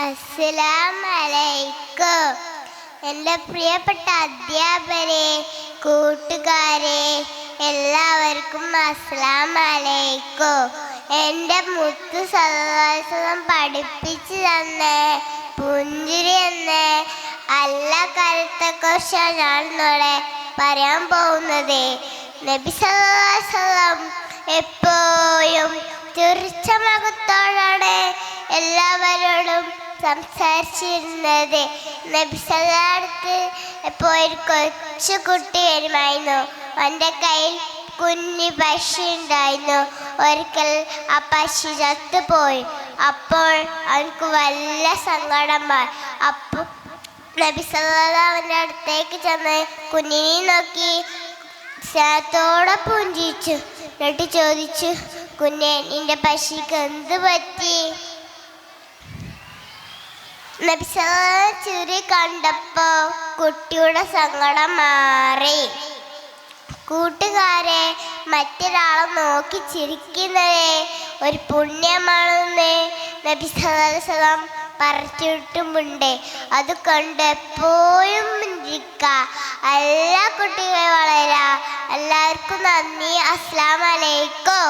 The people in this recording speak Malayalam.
അസ്സലാമലൈക്കും. എൻ്റെ പ്രിയപ്പെട്ട അധ്യാപകരെ, കൂട്ടുകാരെ, എല്ലാവർക്കും അസ്സലാമലൈക്കും. എൻ്റെ മുത്ത് സദാസനം പഠിപ്പിച്ചു തന്നെ പുഞ്ചിരി എന്ന നല്ല കാര്യത്തെക്കുറിച്ചാണ് ഞാൻ ഇവിടെ പറയാൻ പോകുന്നത്. നബി സല്ലല്ലാഹു അലൈഹി വസല്ലം എപ്പോഴും ചിരിച്ച മുഖത്തോടാണ് എല്ലാവരോടും സംസാരിച്ചിരുന്നത്. നബി സല്ലല്ലാഹു ഇപ്പോൾ ഒരു കൊച്ചു കുട്ടി വരുമായിരുന്നു. അവൻ്റെ കയ്യിൽ കുഞ്ഞി പശു ഉണ്ടായിരുന്നു. ഒരിക്കൽ ആ പശു ചത്തുപോയി. അപ്പോൾ അവനക്ക് വല്ല സങ്കടമായി. അപ്പോൾ നബി സല്ലല്ലാഹു അവൻ്റെ അടുത്തേക്ക് ചെന്ന് കുഞ്ഞിനെ നോക്കി സ്നേഹത്തോടെ പുഞ്ചിരിച്ചു. എന്നിട്ട് ചോദിച്ചു, കുഞ്ഞെ, നിന്റെ പശുക്ക് എന്ത് പറ്റി? നബി സല്ലല്ലാഹു ചിരി കണ്ടപ്പോ കുട്ടിയുടെ സങ്കടം മാറി. കൂട്ടുകാരെ, മറ്റൊരാളെ നോക്കി ചിരിക്കുന്നത് ഒരു പുണ്യമാണെന്ന് നബി സല്ലല്ലാഹു അലൈഹി വസല്ലം പറഞ്ഞിട്ടുമുണ്ട്. അത് കൊണ്ട് എപ്പോഴും എല്ലാ കുട്ടികളും വളരാ. എല്ലാവർക്കും നന്ദി. അസ്സലാമു അലൈക്കും.